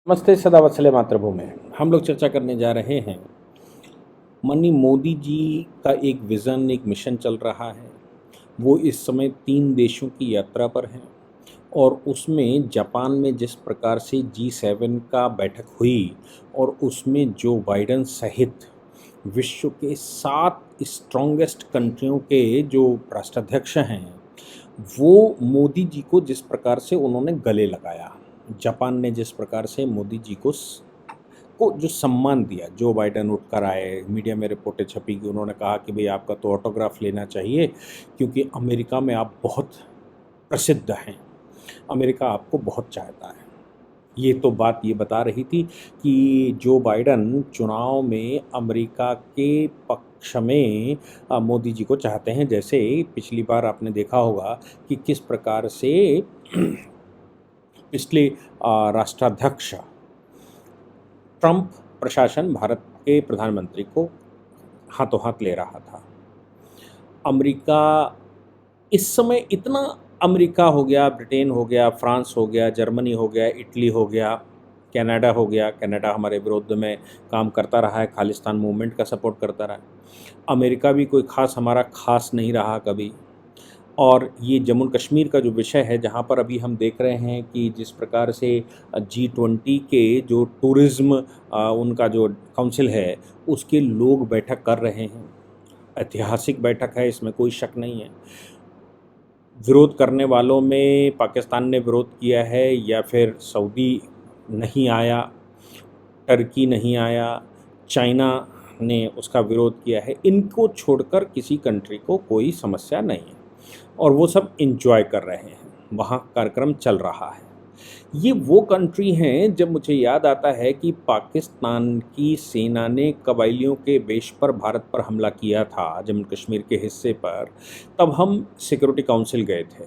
नमस्ते सदा वत्सले मातृभूमि। हम लोग चर्चा करने जा रहे हैं माननीय मोदी जी का एक विज़न, एक मिशन चल रहा है। वो इस समय 3 देशों की यात्रा पर हैं और उसमें जापान में जिस प्रकार से G7 का बैठक हुई और उसमें जो बाइडेन सहित विश्व के 7 स्ट्रॉन्गेस्ट कंट्रियों के जो राष्ट्राध्यक्ष हैं, वो मोदी जी को जिस प्रकार से उन्होंने गले लगाया, जापान ने जिस प्रकार से मोदी जी को जो सम्मान दिया, जो बाइडेन उठकर आए, मीडिया में रिपोर्टें छपी कि उन्होंने कहा कि भई आपका तो ऑटोग्राफ लेना चाहिए क्योंकि अमेरिका में आप बहुत प्रसिद्ध हैं, अमेरिका आपको बहुत चाहता है। ये तो बात ये बता रही थी कि जो बाइडेन चुनाव में अमेरिका के पक्ष में मोदी जी को चाहते हैं। जैसे पिछली बार आपने देखा होगा कि किस प्रकार से पिछले राष्ट्राध्यक्ष ट्रंप प्रशासन भारत के प्रधानमंत्री को हाथों हाथ ले रहा था। अमेरिका इस समय इतना अमेरिका हो गया, ब्रिटेन हो गया, फ्रांस हो गया, जर्मनी हो गया, इटली हो गया, कनाडा हो गया। कनाडा हमारे विरोध में काम करता रहा है, खालिस्तान मूवमेंट का सपोर्ट करता रहा है। अमेरिका भी कोई ख़ास हमारा ख़ास नहीं रहा कभी। और ये जम्मू कश्मीर का जो विषय है, जहाँ पर अभी हम देख रहे हैं कि जिस प्रकार से G20 के जो टूरिज़्म उनका जो काउंसिल है, उसके लोग बैठक कर रहे हैं। ऐतिहासिक बैठक है, इसमें कोई शक नहीं है। विरोध करने वालों में पाकिस्तान ने विरोध किया है या फिर सऊदी नहीं आया, टर्की नहीं आया, चाइना ने उसका विरोध किया है। इनको छोड़कर किसी कंट्री को कोई समस्या नहीं है और वो सब एंजॉय कर रहे हैं, वहाँ कार्यक्रम चल रहा है। ये वो कंट्री हैं, जब मुझे याद आता है कि पाकिस्तान की सेना ने कबायलियों के वेश पर भारत पर हमला किया था जम्मू कश्मीर के हिस्से पर, तब हम सिक्योरिटी काउंसिल गए थे।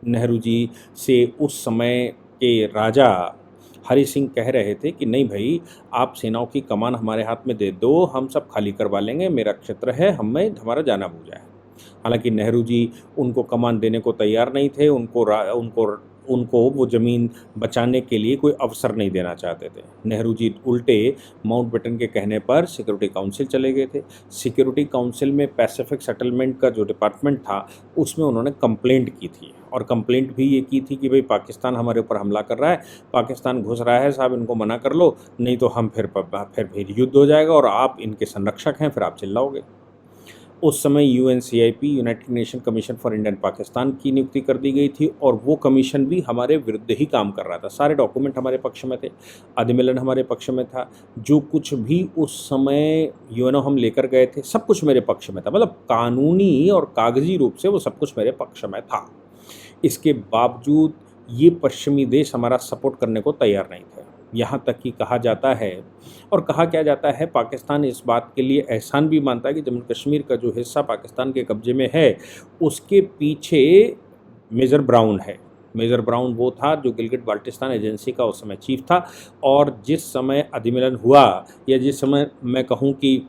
नेहरू जी से उस समय के राजा हरि सिंह कह रहे थे कि नहीं भाई, आप सेनाओं की कमान हमारे हाथ में दे दो, हम सब खाली करवा लेंगे, मेरा क्षेत्र है, हमें हमारा जाना बूझा है। हालांकि नेहरू जी उनको कमान देने को तैयार नहीं थे, उनको वो ज़मीन बचाने के लिए कोई अवसर नहीं देना चाहते थे। नेहरू जी उल्टे माउंटबेटन के कहने पर सिक्योरिटी काउंसिल चले गए थे। सिक्योरिटी काउंसिल में पैसिफिक सेटलमेंट का जो डिपार्टमेंट था, उसमें उन्होंने कंप्लेंट की थी और कंप्लेंट भी ये की थी कि भाई पाकिस्तान हमारे ऊपर हमला कर रहा है, पाकिस्तान घुस रहा है, साहब इनको मना कर लो, नहीं तो हम फिर युद्ध हो जाएगा और आप इनके संरक्षक हैं, फिर आप चिल्लाओगे। उस समय UNCIP, United nation commission for Indian Pakistan की नियुक्ति कर दी गई थी और वो कमीशन भी हमारे विरुद्ध ही काम कर रहा था। सारे डॉक्यूमेंट हमारे पक्ष में थे, अधिमेलन हमारे पक्ष में था, जो कुछ भी उस समय UNO हम लेकर गए थे, सब कुछ मेरे पक्ष में था। मतलब कानूनी और कागजी रूप से वो सब कुछ मेरे पक्ष में था। इसके बावजूद ये पश्चिमी देश हमारा सपोर्ट करने को तैयार नहीं थे। यहाँ तक कि कहा जाता है, और कहा क्या जाता है, पाकिस्तान इस बात के लिए एहसान भी मानता है कि जम्मू कश्मीर का जो हिस्सा पाकिस्तान के कब्जे में है, उसके पीछे मेजर ब्राउन है। मेजर ब्राउन वो था जो गिलगिट बाल्टिस्तान एजेंसी का उस समय चीफ था। और जिस समय अधिमेलन हुआ, या जिस समय मैं कहूँ कि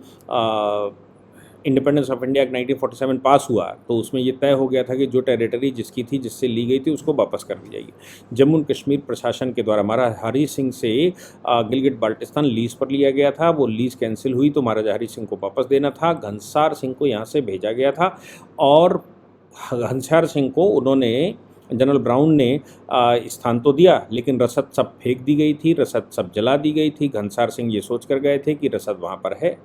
इंडिपेंडेंस ऑफ इंडिया 1947 पास हुआ, तो उसमें ये तय हो गया था कि जो टेरिटरी जिसकी थी, जिससे ली गई थी, उसको वापस कर दी जाएगी। जम्मू कश्मीर प्रशासन के द्वारा महाराजा हरि सिंह से गिलगिट बाल्टिस्तान लीज़ पर लिया गया था। वो लीज़ कैंसिल हुई तो महाराजा हरि सिंह को वापस देना था। घनसार सिंह को यहाँ से भेजा गया था और घनसार सिंह को उन्होंने, जनरल ब्राउन ने स्थान तो दिया, लेकिन रसद सब फेंक दी गई थी, रसद सब जला दी गई थी। घनसार सिंह ये सोच कर गए थे कि रसद वहाँ पर है,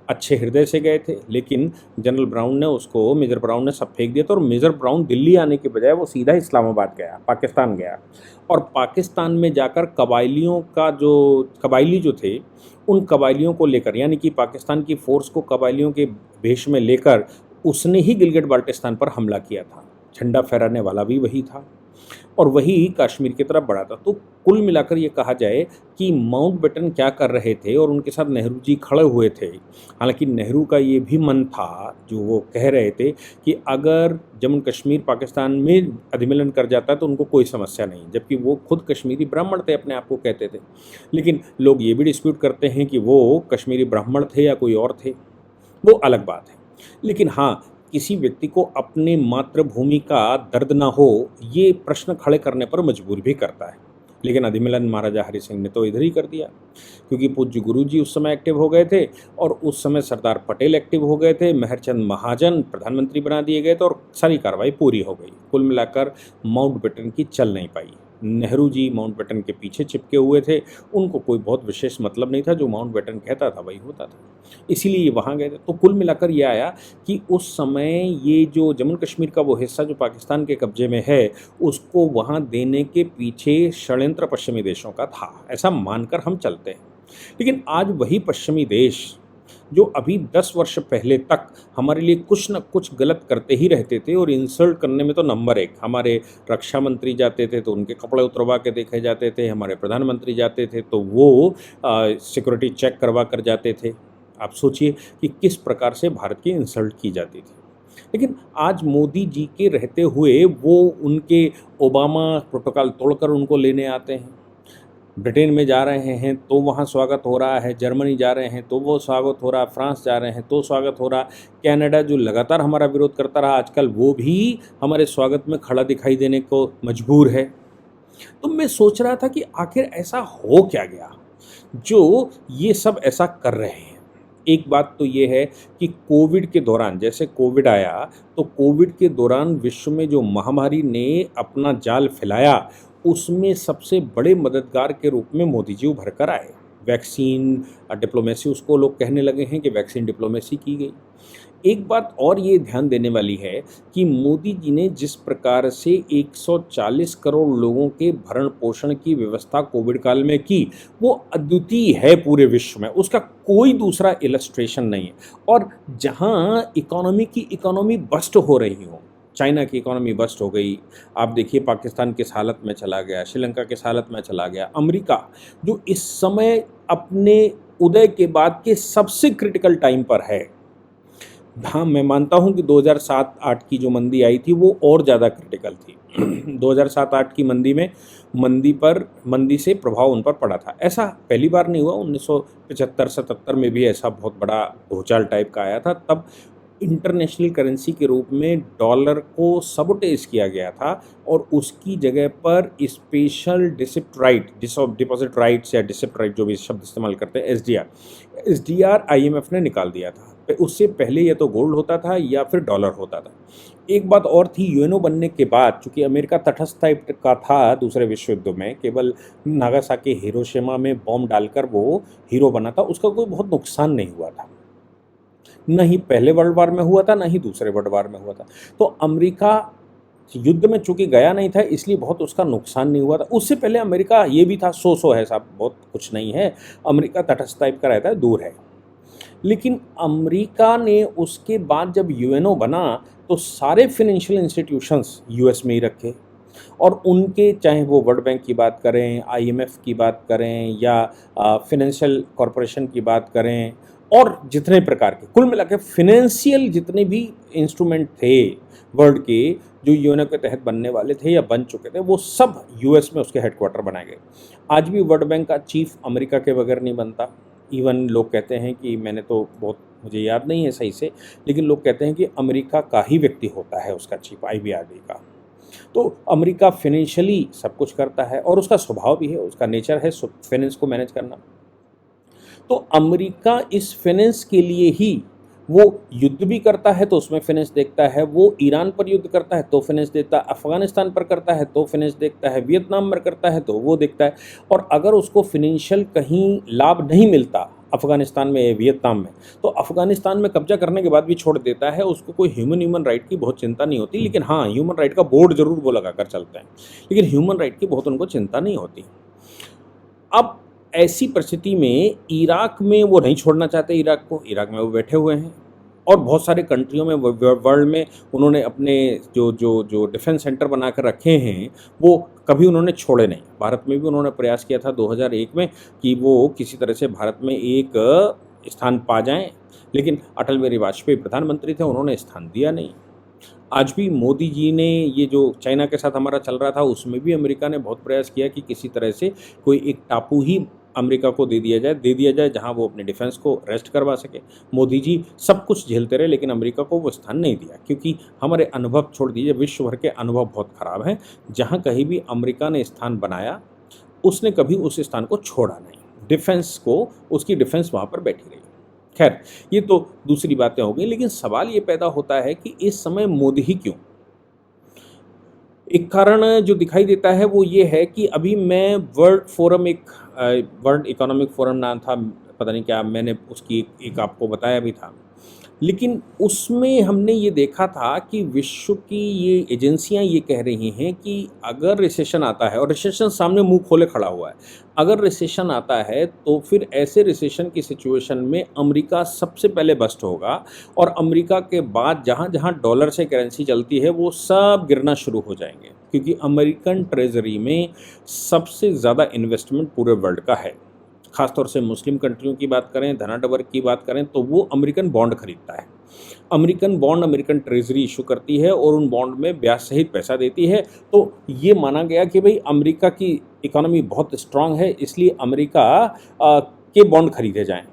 अच्छे हृदय से गए थे, लेकिन जनरल ब्राउन ने उसको, मेजर ब्राउन ने सब फेंक दिया था। और मेजर ब्राउन दिल्ली आने के बजाय वो सीधा इस्लामाबाद गया, पाकिस्तान गया, और पाकिस्तान में जाकर कबायली जो थे, उन कबायलियों को लेकर, यानी कि पाकिस्तान की फ़ोर्स को कबायलियों के भेष में लेकर उसने ही गिलगिट बाल्टिस्तान पर हमला किया था। झंडा फहराने वाला भी वही था और वही कश्मीर की तरफ बढ़ा था। तो कुल मिलाकर ये कहा जाए कि माउंटबेटन क्या कर रहे थे और उनके साथ नेहरू जी खड़े हुए थे। हालांकि नेहरू का ये भी मन था, जो वो कह रहे थे कि अगर जम्मू कश्मीर पाकिस्तान में अधिमेलन कर जाता है तो उनको कोई समस्या नहीं, जबकि वो खुद कश्मीरी ब्राह्मण थे, अपने आप को कहते थे। लेकिन लोग ये भी डिस्प्यूट करते हैं कि वो कश्मीरी ब्राह्मण थे या कोई और थे, वो अलग बात है। लेकिन हाँ, किसी व्यक्ति को अपने मातृभूमि का दर्द ना हो, ये प्रश्न खड़े करने पर मजबूर भी करता है। लेकिन अधिमिलन महाराजा हरि सिंह ने तो इधर ही कर दिया, क्योंकि पूज्य गुरु जी उस समय एक्टिव हो गए थे और उस समय सरदार पटेल एक्टिव हो गए थे, मेहरचंद महाजन प्रधानमंत्री बना दिए गए थे और सारी कार्रवाई पूरी हो गई। कुल मिलाकर माउंटबेटन की चल नहीं पाई। नेहरू जी माउंटबेटन के पीछे चिपके हुए थे, उनको कोई बहुत विशेष मतलब नहीं था, जो माउंटबेटन कहता था वही होता था, इसीलिए ये वहाँ गए थे। तो कुल मिलाकर ये आया कि उस समय ये जो जम्मू कश्मीर का वो हिस्सा जो पाकिस्तान के कब्जे में है, उसको वहाँ देने के पीछे षड्यंत्र पश्चिमी देशों का था, ऐसा मानकर हम चलते हैं। लेकिन आज वही पश्चिमी देश जो अभी 10 वर्ष पहले तक हमारे लिए कुछ न कुछ गलत करते ही रहते थे और इंसल्ट करने में तो नंबर 1, हमारे रक्षा मंत्री जाते थे तो उनके कपड़े उतरवा के देखे जाते थे, हमारे प्रधानमंत्री जाते थे तो वो सिक्योरिटी चेक करवा कर जाते थे। आप सोचिए कि किस प्रकार से भारत की इंसल्ट की जाती थी। लेकिन आज मोदी जी के रहते हुए वो उनके ओबामा प्रोटोकॉल तोड़कर उनको लेने आते हैं। ब्रिटेन में जा रहे हैं तो वहाँ स्वागत हो रहा है, जर्मनी जा रहे हैं तो वो स्वागत हो रहा है, फ्रांस जा रहे हैं तो स्वागत हो रहा, कनाडा जो लगातार हमारा विरोध करता रहा, आजकल वो भी हमारे स्वागत में खड़ा दिखाई देने को मजबूर है। तो मैं सोच रहा था कि आखिर ऐसा हो क्या गया जो ये सब ऐसा कर रहे हैं। एक बात तो ये है कि कोविड के दौरान, जैसे कोविड आया तो कोविड के दौरान विश्व में जो महामारी ने अपना जाल फैलाया, उसमें सबसे बड़े मददगार के रूप में मोदी जी उभर कर आए। वैक्सीन डिप्लोमेसी उसको लोग कहने लगे हैं कि वैक्सीन डिप्लोमेसी की गई। एक बात और ये ध्यान देने वाली है कि मोदी जी ने जिस प्रकार से 140 करोड़ लोगों के भरण पोषण की व्यवस्था कोविड काल में की, वो अद्वितीय है पूरे विश्व में, उसका कोई दूसरा इलस्ट्रेशन नहीं है। और जहाँ इकोनॉमी बस्ट हो रही हो, चाइना की इकोनॉमी बस्ट हो गई, आप देखिए पाकिस्तान किस हालत में चला गया, श्रीलंका किस हालत में चला गया, अमेरिका जो इस समय अपने उदय के बाद के सबसे क्रिटिकल टाइम पर है। हाँ, मैं मानता हूँ कि 2007-8 की जो मंदी आई थी वो और ज़्यादा क्रिटिकल थी। 2007-8 की मंदी से प्रभाव उन पर पड़ा था। ऐसा पहली बार नहीं हुआ, 1975-77 में भी ऐसा बहुत बड़ा भूचाल टाइप का आया था। तब इंटरनेशनल करेंसी के रूप में डॉलर को सबोटेज किया गया था और उसकी जगह पर स्पेशल डिपॉजिट राइट्स या डिसिप्ट राइट, जो भी शब्द इस्तेमाल करते हैं, एसडीआर आईएमएफ ने निकाल दिया था। उससे पहले या तो गोल्ड होता था या फिर डॉलर होता था। एक बात और थी, यूएनओ बनने के बाद चूंकि अमेरिका तटस्थ टाइप का था दूसरे विश्व युद्ध में, केवल नागासाकी हिरोशिमा में बॉम्ब डालकर वो हीरो बना था, उसका कोई बहुत नुकसान नहीं हुआ था। न ही पहले वर्ल्ड वार में हुआ था, न ही दूसरे वर्ल्ड वार में हुआ था। तो अमेरिका युद्ध में चूंकि गया नहीं था, इसलिए बहुत उसका नुकसान नहीं हुआ था। उससे पहले अमेरिका ये भी था, सो है साहब, बहुत कुछ नहीं है, अमेरिका तटस्थ टाइप का रहता है, दूर है। लेकिन अमेरिका ने उसके बाद जब यूएनओ बना तो सारे फाइनेंशियल इंस्टीट्यूशंस यूएस में ही रखे और उनके, चाहे वो वर्ल्ड बैंक की बात करें, आईएमएफ की बात करें या फाइनेंशियल कॉरपोरेशन की बात करें, और जितने प्रकार के, कुल मिला के फिनेंशियल जितने भी इंस्ट्रूमेंट थे वर्ल्ड के जो यूएनओ के तहत बनने वाले थे या बन चुके थे, वो सब यूएस में उसके हेडक्वार्टर बनाए गए। आज भी वर्ल्ड बैंक का चीफ अमेरिका के बगैर नहीं बनता। इवन लोग कहते हैं कि, मुझे याद नहीं है सही से, लेकिन लोग कहते हैं कि अमेरिका का ही व्यक्ति होता है उसका चीफ, आईबीआरडी का। तो अमेरिका फाइनेंशियली सब कुछ करता है और उसका स्वभाव भी है, उसका नेचर है फाइनेंस को मैनेज करना। तो अमेरिका इस फाइनेंस के लिए ही वो युद्ध भी करता है तो उसमें फाइनेंस देखता है, वो ईरान पर युद्ध करता है तो फाइनेंस देता है, अफगानिस्तान पर करता है तो फाइनेंस देखता है, वियतनाम पर करता है तो वो देखता है। और अगर उसको फाइनेंशियल कहीं लाभ नहीं मिलता अफगानिस्तान में या वियतनाम में, तो अफगानिस्तान में कब्जा करने के बाद भी छोड़ देता है, उसको कोई ह्यूमन राइट की बहुत चिंता नहीं होती। लेकिन हाँ, ह्यूमन राइट का बोर्ड जरूर वो लगा कर चलते हैं, लेकिन ह्यूमन राइट की बहुत उनको चिंता नहीं होती। अब ऐसी परिस्थिति में इराक में वो नहीं छोड़ना चाहते इराक में वो बैठे हुए हैं और बहुत सारे कंट्रियों में वर्ल्ड में उन्होंने अपने जो डिफेंस सेंटर बना कर रखे हैं वो कभी उन्होंने छोड़े नहीं। भारत में भी उन्होंने प्रयास किया था 2001 में कि वो किसी तरह से भारत में एक स्थान पा जाएं, लेकिन अटल बिहारी वाजपेयी प्रधानमंत्री थे, उन्होंने स्थान दिया नहीं। आज भी मोदी जी ने ये जो चाइना के साथ हमारा चल रहा था, उसमें भी अमेरिका ने बहुत प्रयास किया कि किसी तरह से कोई एक टापू ही अमेरिका को दे दिया जाए जहां वो अपने डिफेंस को रेस्ट करवा सके। मोदी जी सब कुछ झेलते रहे लेकिन अमेरिका को वो स्थान नहीं दिया, क्योंकि हमारे अनुभव छोड़ दीजिए, विश्व भर के अनुभव बहुत ख़राब हैं। जहां कहीं भी अमेरिका ने स्थान बनाया, उसने कभी उस स्थान को छोड़ा नहीं, डिफेंस को, उसकी डिफेंस वहाँ पर बैठी रही। खैर, ये तो दूसरी बातें हो गई, लेकिन सवाल ये पैदा होता है कि इस समय मोदी ही क्यों? एक कारण जो दिखाई देता है वो ये है कि अभी मैं वर्ल्ड इकोनॉमिक फोरम नाम था, पता नहीं क्या, मैंने उसकी एक आपको बताया भी था। लेकिन उसमें हमने ये देखा था कि विश्व की ये एजेंसियां ये कह रही हैं कि अगर रिसेशन आता है, और रिसेशन सामने मुंह खोले खड़ा हुआ है, अगर रिसेशन आता है तो फिर ऐसे रिसेशन की सिचुएशन में अमेरिका सबसे पहले बस्ट होगा, और अमेरिका के बाद जहाँ जहाँ डॉलर से करेंसी चलती है वो सब गिरना शुरू हो जाएंगे, क्योंकि अमेरिकन ट्रेजरी में सबसे ज़्यादा इन्वेस्टमेंट पूरे वर्ल्ड का है। खासतौर से मुस्लिम कंट्रियों की बात करें, धनाढ्य की बात करें, तो वो अमेरिकन बॉन्ड खरीदता है। American bond American treasury issue करती है और उन बॉन्ड में ब्याज सहित पैसा देती है। तो ये माना गया कि भाई अमेरिका की इकोनॉमी बहुत स्ट्रांग है, इसलिए अमेरिका के बॉन्ड खरीदे जाएं।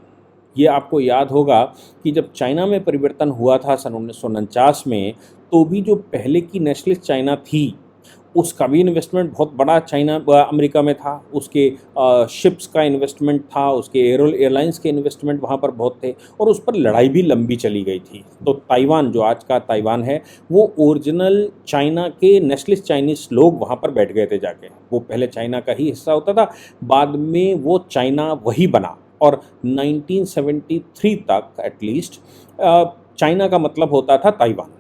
ये आपको याद होगा कि जब चाइना में परिवर्तन हुआ था सन 1949 में, तो भी जो पहले की नेशनलिस्ट चाइना थी उसका भी इन्वेस्टमेंट बहुत बड़ा अमेरिका में था। उसके शिप्स का इन्वेस्टमेंट था, उसके एयरलाइंस के इन्वेस्टमेंट वहाँ पर बहुत थे, और उस पर लड़ाई भी लंबी चली गई थी। तो ताइवान, जो आज का ताइवान है, वो ओरिजिनल चाइना के नेशनलिस्ट चाइनीज़ लोग वहाँ पर बैठ गए थे जाके। वो पहले चाइना का ही हिस्सा होता था, बाद में वो चाइना वही बना, और 1973 तक एटलीस्ट चाइना का मतलब होता था ताइवान।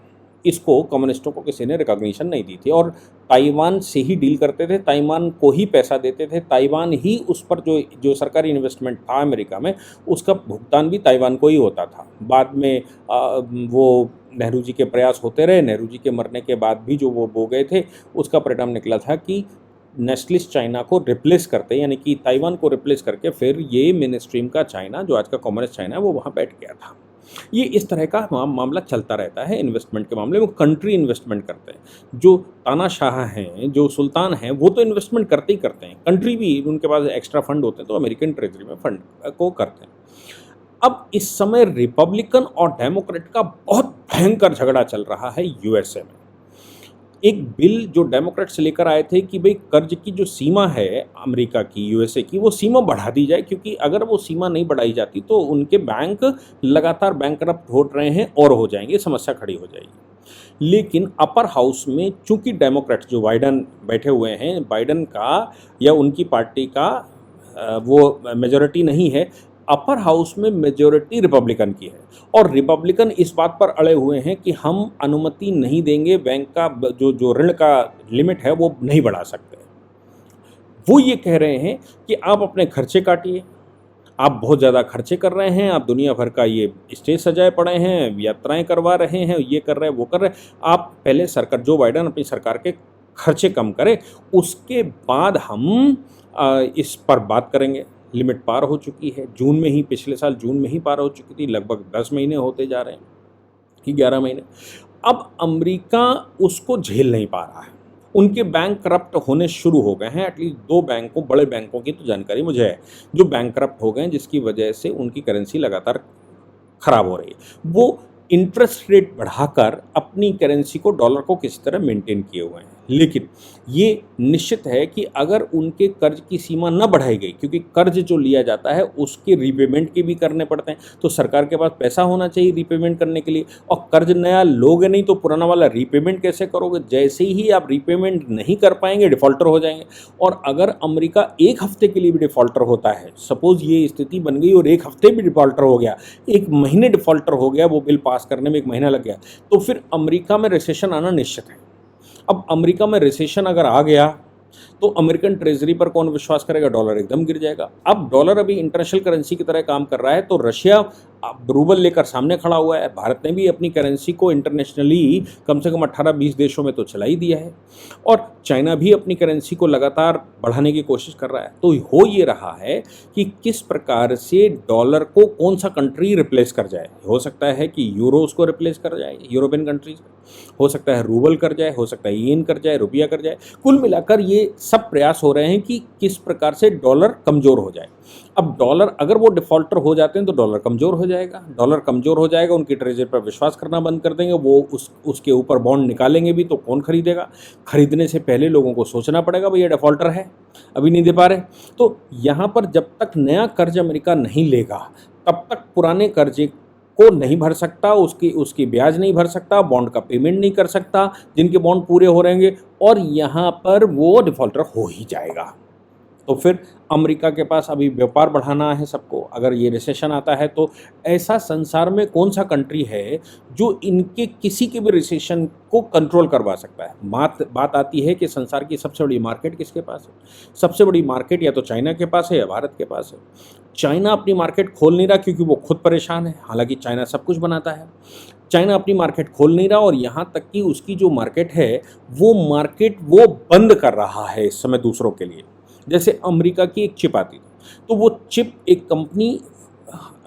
इसको कम्युनिस्टों को किसी ने रिकॉग्निशन नहीं दी थी, और ताइवान से ही डील करते थे, ताइवान को ही पैसा देते थे, ताइवान ही उस पर जो सरकारी इन्वेस्टमेंट था अमेरिका में, उसका भुगतान भी ताइवान को ही होता था। बाद में वो नेहरू जी के प्रयास होते रहे, नेहरू जी के मरने के बाद भी जो वो बो गए थे, उसका परिणाम निकला था कि नेशनलिस्ट चाइना को रिप्लेस करते, यानी कि ताइवान को रिप्लेस करके फिर ये मेन स्ट्रीम का चाइना, जो आज का कम्युनिस्ट चाइना है, वो वहाँ बैठ गया था। ये इस तरह का मामला चलता रहता है इन्वेस्टमेंट के मामले में। कंट्री इन्वेस्टमेंट करते हैं, जो तानाशाह हैं, जो सुल्तान हैं, वो तो इन्वेस्टमेंट करते ही करते हैं। कंट्री भी, उनके पास एक्स्ट्रा फंड होते हैं तो अमेरिकन ट्रेजरी में फंड को करते हैं। अब इस समय रिपब्लिकन और डेमोक्रेट का बहुत भयंकर झगड़ा चल रहा है यूएसए में। एक बिल जो डेमोक्रेट से लेकर आए थे कि भाई कर्ज की जो सीमा है अमेरिका की, यूएसए की, वो सीमा बढ़ा दी जाए, क्योंकि अगर वो सीमा नहीं बढ़ाई जाती तो उनके बैंक लगातार बैंकरप्ट हो रहे हैं और हो जाएंगे, समस्या खड़ी हो जाएगी। लेकिन अपर हाउस में चूंकि डेमोक्रेट जो बाइडन बैठे हुए हैं, बाइडन का या उनकी पार्टी का वो मेजॉरिटी नहीं है, अपर हाउस में मेजॉरिटी रिपब्लिकन की है, और रिपब्लिकन इस बात पर अड़े हुए हैं कि हम अनुमति नहीं देंगे, बैंक का जो ऋण का लिमिट है वो नहीं बढ़ा सकते। वो ये कह रहे हैं कि आप अपने खर्चे काटिए, आप बहुत ज़्यादा खर्चे कर रहे हैं, आप दुनिया भर का ये स्टेज सजाए पड़े हैं, यात्राएं करवा रहे हैं, ये कर रहे हैं, वो कर रहे हैं, आप पहले सरकार, जो बाइडन अपनी सरकार के खर्चे कम करे, उसके बाद हम इस पर बात करेंगे। लिमिट पार हो चुकी है, जून में ही, पिछले साल जून में ही पार हो चुकी थी, लगभग 10 महीने होते जा रहे हैं कि 11 महीने। अब अमेरिका उसको झेल नहीं पा रहा है, उनके बैंक करप्ट होने शुरू हो गए हैं। एटलीस्ट 2 बैंकों, बड़े बैंकों की तो जानकारी मुझे है, जो बैंक करप्ट हो गए हैं, जिसकी वजह से उनकी करेंसी लगातार खराब हो रही है। वो इंटरेस्ट रेट बढ़ाकर अपनी करेंसी को, डॉलर को किसी तरह मेंटेन किए हुए हैं। लेकिन ये निश्चित है कि अगर उनके कर्ज की सीमा न बढ़ाई गई, क्योंकि कर्ज जो लिया जाता है उसके रीपेमेंट के भी करने पड़ते हैं, तो सरकार के पास पैसा होना चाहिए रीपेमेंट करने के लिए, और कर्ज नया लोगे नहीं तो पुराना वाला रीपेमेंट कैसे करोगे? जैसे ही आप रीपेमेंट नहीं कर पाएंगे, डिफॉल्टर हो जाएंगे। और अगर अमेरिका एक हफ्ते के लिए भी डिफॉल्टर होता है, सपोज ये स्थिति बन गई और एक हफ्ते भी डिफॉल्टर हो गया, 1 महीने डिफॉल्टर हो गया, वो बिल पास करने में 1 महीना लग गया, तो फिर अमेरिका में रिसेशन आना निश्चित है। अब अमेरिका में रिसेशन अगर आ गया तो अमेरिकन ट्रेजरी पर कौन विश्वास करेगा? डॉलर एकदम गिर जाएगा। अब डॉलर अभी इंटरनेशनल करेंसी की तरह काम कर रहा है, तो रशिया रूबल लेकर सामने खड़ा हुआ है। भारत ने भी अपनी करेंसी को इंटरनेशनली कम से कम 18-20 देशों में तो चला ही दिया है, और चाइना भी अपनी करेंसी को लगातार बढ़ाने की कोशिश कर रहा है। तो हो ये रहा है कि किस प्रकार से डॉलर को कौन सा कंट्री रिप्लेस कर जाए। हो सकता है कि यूरो उसको रिप्लेस कर जाए, यूरोपियन कंट्रीज, हो सकता है रूबल कर जाए, हो सकता है येन कर जाए, रुपया कर जाए। कुल मिलाकर ये सब प्रयास हो रहे हैं कि किस प्रकार से डॉलर कमज़ोर हो जाए। अब डॉलर, अगर वो डिफ़ॉल्टर हो जाते हैं तो डॉलर कमज़ोर हो जाएगा, डॉलर कमज़ोर हो जाएगा, उनकी ट्रेजरी पर विश्वास करना बंद कर देंगे, वो उसके ऊपर बॉन्ड निकालेंगे भी तो कौन खरीदेगा? खरीदने से पहले लोगों को सोचना पड़ेगा, भई ये डिफ़ॉल्टर है, अभी नहीं दे पा रहे। तो यहाँ पर जब तक नया कर्ज अमेरिका नहीं लेगा, तब तक पुराने कर्जे को नहीं भर सकता, उसकी ब्याज नहीं भर सकता, बॉन्ड का पेमेंट नहीं कर सकता, जिनके बॉन्ड पूरे हो रहेंगे, और यहाँ पर वो डिफ़ॉल्टर हो ही जाएगा। तो फिर अमेरिका के पास अभी व्यापार बढ़ाना है सबको, अगर ये रिसेशन आता है तो ऐसा संसार में कौन सा कंट्री है जो इनके किसी के भी रिसेशन को कंट्रोल करवा सकता है? बात आती है कि संसार की सबसे बड़ी मार्केट किसके पास है? सबसे बड़ी मार्केट या तो चाइना के पास है या भारत के पास है। चाइना अपनी मार्केट खोल नहीं रहा क्योंकि वो खुद परेशान है, हालांकि चाइना सब कुछ बनाता है। चाइना अपनी मार्केट खोल नहीं रहा और यहाँ तक कि उसकी जो मार्केट है वो बंद कर रहा है इस समय दूसरों के लिए। जैसे अमेरिका की एक चिप आती थी, तो वो चिप एक कंपनी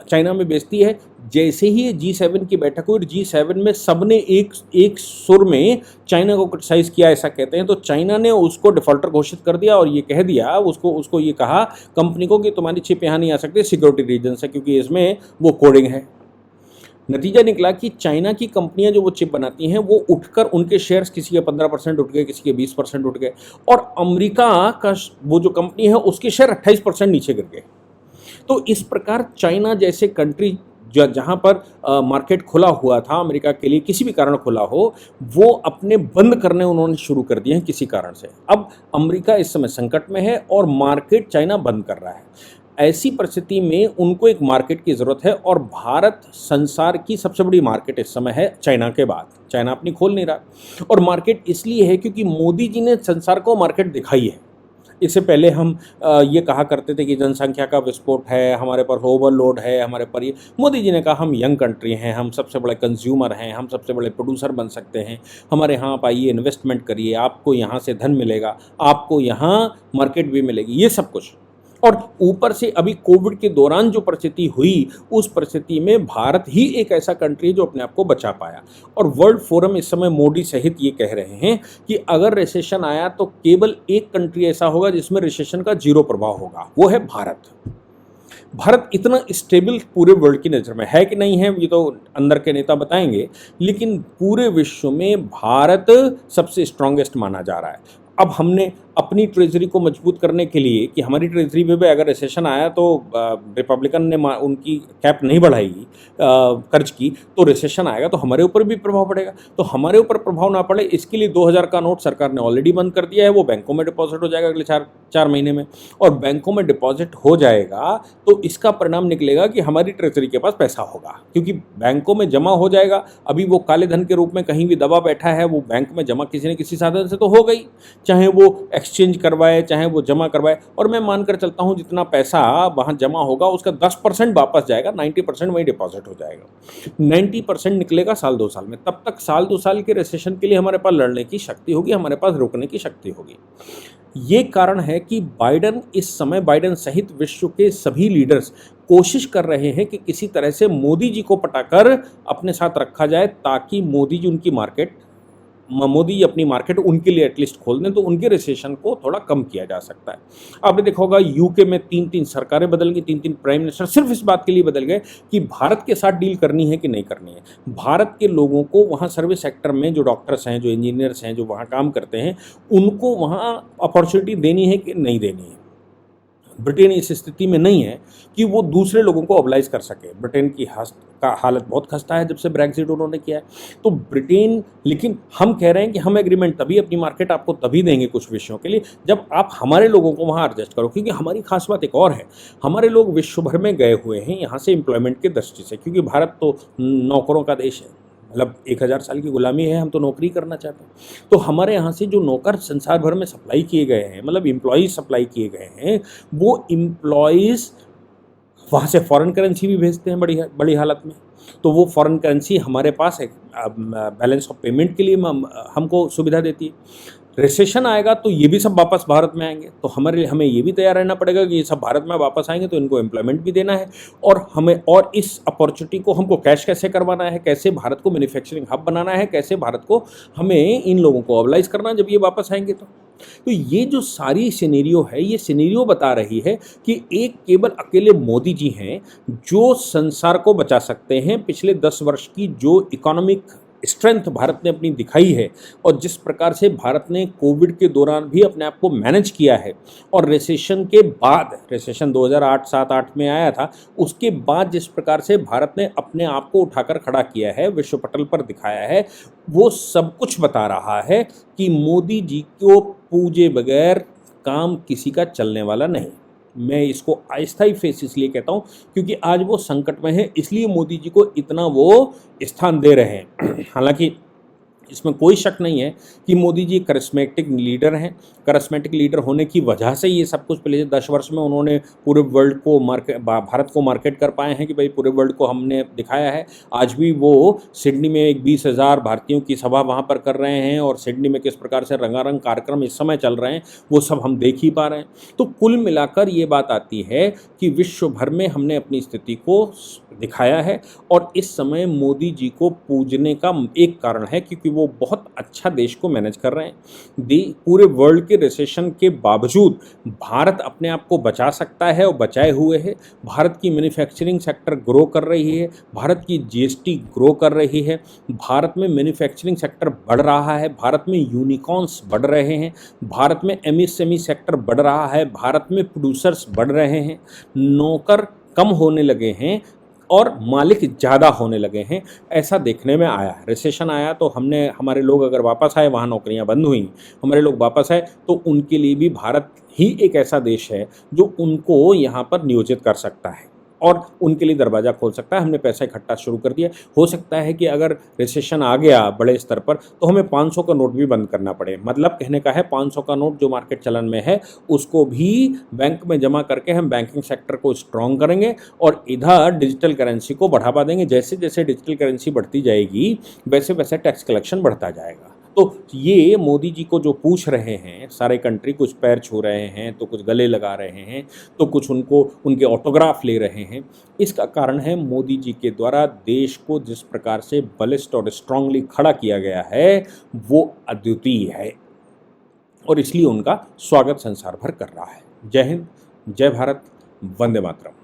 चाइना में बेचती है। जैसे ही ये G7 की बैठक हुई, G7 में सबने एक सुर में चाइना को क्रिटिसाइज किया, ऐसा कहते हैं। तो चाइना ने उसको डिफॉल्टर घोषित कर दिया और ये कह दिया, उसको ये कहा कंपनी को कि तुम्हारी चिप यहाँ नहीं आ सकती सिक्योरिटी रीजन से, क्योंकि इसमें वो कोडिंग है। नतीजा निकला कि चाइना की कंपनियां जो वो चिप बनाती हैं वो उठकर, उनके शेयर्स किसी के 15% उठ गए, किसी के 20% उठ गए, और अमेरिका का वो जो कंपनी है उसके शेयर 28% नीचे गिर गए। तो इस प्रकार चाइना जैसे कंट्री जहाँ पर मार्केट खुला हुआ था अमेरिका के लिए, किसी भी कारण खुला हो, वो अपने बंद करने उन्होंने शुरू कर दिए हैं किसी कारण से। अब अमेरिका इस समय संकट में है और मार्केट चाइना बंद कर रहा है। ऐसी परिस्थिति में उनको एक मार्केट की ज़रूरत है, और भारत संसार की सबसे बड़ी मार्केट इस समय है चाइना के बाद। चाइना अपनी खोल नहीं रहा, और मार्केट इसलिए है क्योंकि मोदी जी ने संसार को मार्केट दिखाई है। इससे पहले हम ये कहा करते थे कि जनसंख्या का विस्फोट है, हमारे पर ओवरलोड है, हमारे पर ये। मोदी जी ने कहा हम यंग कंट्री हैं, हम सबसे बड़े कंज्यूमर हैं, हम सबसे बड़े प्रोड्यूसर बन सकते हैं, हमारे यहाँ आप आइए, इन्वेस्टमेंट करिए, आपको यहाँ से धन मिलेगा, आपको यहाँ मार्केट भी मिलेगी, ये सब कुछ। और ऊपर से अभी कोविड के दौरान जो परिस्थिति हुई, उस परिस्थिति में भारत ही एक ऐसा कंट्री है जो अपने आप को बचा पाया। और वर्ल्ड फोरम इस समय मोदी सहित ये कह रहे हैं कि अगर रिसेशन आया तो केवल एक कंट्री ऐसा होगा जिसमें रिसेशन का 0 प्रभाव होगा, वो है भारत। भारत इतना स्टेबल पूरे वर्ल्ड की नज़र में है कि नहीं है, ये तो अंदर के नेता बताएंगे, लेकिन पूरे विश्व में भारत सबसे स्ट्रांगेस्ट माना जा रहा है। अब हमने अपनी ट्रेजरी को मजबूत करने के लिए, कि हमारी ट्रेजरी में भी अगर रिसेशन आया तो रिपब्लिकन ने उनकी कैप नहीं बढ़ाई कर्ज की, तो रिसेशन आएगा तो हमारे ऊपर भी प्रभाव पड़ेगा। तो हमारे ऊपर प्रभाव ना पड़े इसके लिए 2000 का नोट सरकार ने ऑलरेडी बंद कर दिया है, वो बैंकों में डिपॉजिट हो जाएगा अगले 4 महीने में। और बैंकों में डिपॉजिट हो जाएगा तो इसका परिणाम निकलेगा कि हमारी ट्रेजरी के पास पैसा होगा, क्योंकि बैंकों में जमा हो जाएगा। अभी वो काले धन के रूप में कहीं भी दबा बैठा है, वो बैंक में जमा किसी न किसी साधन से तो हो गई, चाहे वो एक्सचेंज करवाए, चाहे वो जमा करवाए। और मैं मानकर चलता हूँ जितना पैसा वहाँ जमा होगा उसका 10% वापस जाएगा, 90% वहीं डिपॉजिट हो जाएगा। 90% निकलेगा साल 2 साल में। तब तक साल 2 साल के रिसेशन के लिए हमारे पास लड़ने की शक्ति होगी, हमारे पास रोकने की शक्ति होगी। ये कारण है कि बाइडेन सहित विश्व के सभी लीडर्स कोशिश कर रहे हैं कि किसी तरह से मोदी जी को पटाकर अपने साथ रखा जाए, ताकि मोदी अपनी मार्केट उनके लिए एटलीस्ट खोल दें, तो उनके रिसेशन को थोड़ा कम किया जा सकता है। आपने देखा होगा यूके में 3 सरकारें बदल गई, 3 प्राइम मिनिस्टर सिर्फ इस बात के लिए बदल गए कि भारत के साथ डील करनी है कि नहीं करनी है। भारत के लोगों को वहाँ सर्विस सेक्टर में जो डॉक्टर्स हैं, जो इंजीनियर्स हैं, जो वहाँ काम करते हैं, उनको वहाँ अपॉर्चुनिटी देनी है कि नहीं देनी है। ब्रिटेन इस स्थिति में नहीं है कि वो दूसरे लोगों को ऑबलाइज कर सके। ब्रिटेन की हालत बहुत खस्ता है जब से ब्रेक्जिट उन्होंने किया है। तो ब्रिटेन, लेकिन हम कह रहे हैं कि हम एग्रीमेंट तभी, अपनी मार्केट आपको तभी देंगे कुछ विषयों के लिए जब आप हमारे लोगों को वहाँ एडजस्ट करो। क्योंकि हमारी खास बात एक और है, हमारे लोग विश्व भर में गए हुए हैं यहाँ से एम्प्लॉयमेंट की दृष्टि से, क्योंकि भारत तो नौकरों का देश है, मतलब 1000 साल की गुलामी है, हम तो नौकरी करना चाहते हैं। तो हमारे यहाँ से जो नौकर संसार भर में सप्लाई किए गए हैं, मतलब एम्प्लॉयज़ सप्लाई किए गए हैं, वो एम्प्लॉयज़ वहाँ से फॉरेन करेंसी भी भेजते हैं बड़ी हालत में। तो वो फॉरेन करेंसी हमारे पास है, बैलेंस ऑफ पेमेंट के लिए हमको सुविधा देती है। रिसेशन आएगा तो ये भी सब वापस भारत में आएंगे, तो हमें ये भी तैयार रहना पड़ेगा कि ये सब भारत में वापस आएंगे तो इनको एम्प्लॉयमेंट भी देना है, और इस अपॉर्चुनिटी को हमको कैश कैसे करवाना है, कैसे भारत को मैन्युफैक्चरिंग हब बनाना है, कैसे भारत को हमें इन लोगों को ऑबलाइज करना है जब ये वापस आएंगे। तो ये जो सारी सिनेरियो है, ये सिनेरियो बता रही है कि एक केवल अकेले मोदी जी हैं जो संसार को बचा सकते हैं। पिछले 10 वर्ष की जो इकोनॉमिक स्ट्रेंथ भारत ने अपनी दिखाई है, और जिस प्रकार से भारत ने कोविड के दौरान भी अपने आप को मैनेज किया है, और रिसेशन के बाद, रिसेशन 2008-7-8 में आया था, उसके बाद जिस प्रकार से भारत ने अपने आप को उठाकर खड़ा किया है, विश्व पटल पर दिखाया है, वो सब कुछ बता रहा है कि मोदी जी को पूजे बगैर काम किसी का चलने वाला नहीं। मैं इसको अस्थायी फेस इसलिए कहता हूँ क्योंकि आज वो संकट में है, इसलिए मोदी जी को इतना वो स्थान दे रहे हैं। हालांकि इसमें कोई शक नहीं है कि मोदी जी करिस्मेटिक लीडर हैं। करिस्मेटिक लीडर होने की वजह से ये सब कुछ पिछले 10 वर्ष में उन्होंने पूरे वर्ल्ड को भारत को मार्केट कर पाए हैं कि भाई पूरे वर्ल्ड को हमने दिखाया है। आज भी वो सिडनी में एक 20,000 भारतीयों की सभा वहाँ पर कर रहे हैं, और सिडनी में किस प्रकार से रंगारंग कार्यक्रम इस समय चल रहे हैं वो सब हम देख ही पा रहे हैं। तो कुल मिलाकर ये बात आती है कि विश्व भर में हमने अपनी स्थिति को दिखाया है, और इस समय मोदी जी को पूजने का एक कारण है क्योंकि वो बहुत अच्छा देश को मैनेज कर रहे हैं। पूरे वर्ल्ड के रिसेशन के बावजूद भारत अपने आप को बचा सकता है और बचाए हुए है। भारत की मैन्युफैक्चरिंग सेक्टर ग्रो कर रही है, भारत की जीएसटी ग्रो कर रही है, भारत में मैन्युफैक्चरिंग सेक्टर बढ़ रहा है, भारत में यूनिकॉर्न्स बढ़ रहे हैं, भारत में एमएसएमई सेक्टर बढ़ रहा है, भारत में प्रोड्यूसर्स बढ़ रहे हैं, नौकर कम होने लगे हैं और मालिक ज़्यादा होने लगे हैं। ऐसा देखने में आया है। रिसेशन आया तो हमारे लोग अगर वापस आए, वहाँ नौकरियाँ बंद हुई, हमारे लोग वापस आए तो उनके लिए भी भारत ही एक ऐसा देश है जो उनको यहाँ पर नियोजित कर सकता है और उनके लिए दरवाज़ा खोल सकता है। हमने पैसा इकट्ठा शुरू कर दिया। हो सकता है कि अगर रिसेशन आ गया बड़े स्तर पर तो हमें 500 का नोट भी बंद करना पड़े। मतलब कहने का है 500 का नोट जो मार्केट चलन में है उसको भी बैंक में जमा करके हम बैंकिंग सेक्टर को स्ट्रॉन्ग करेंगे और इधर डिजिटल करेंसी को बढ़ावा देंगे। जैसे जैसे डिजिटल करेंसी बढ़ती जाएगी वैसे वैसे टैक्स कलेक्शन बढ़ता जाएगा। तो ये मोदी जी को जो पूछ रहे हैं सारे कंट्री, कुछ पैर छू रहे हैं तो कुछ गले लगा रहे हैं तो कुछ उनके ऑटोग्राफ ले रहे हैं, इसका कारण है मोदी जी के द्वारा देश को जिस प्रकार से बलिष्ठ और स्ट्रांगली खड़ा किया गया है वो अद्वितीय है और इसलिए उनका स्वागत संसार भर कर रहा है। जय हिंद, जय भारत, वंदे मातरम।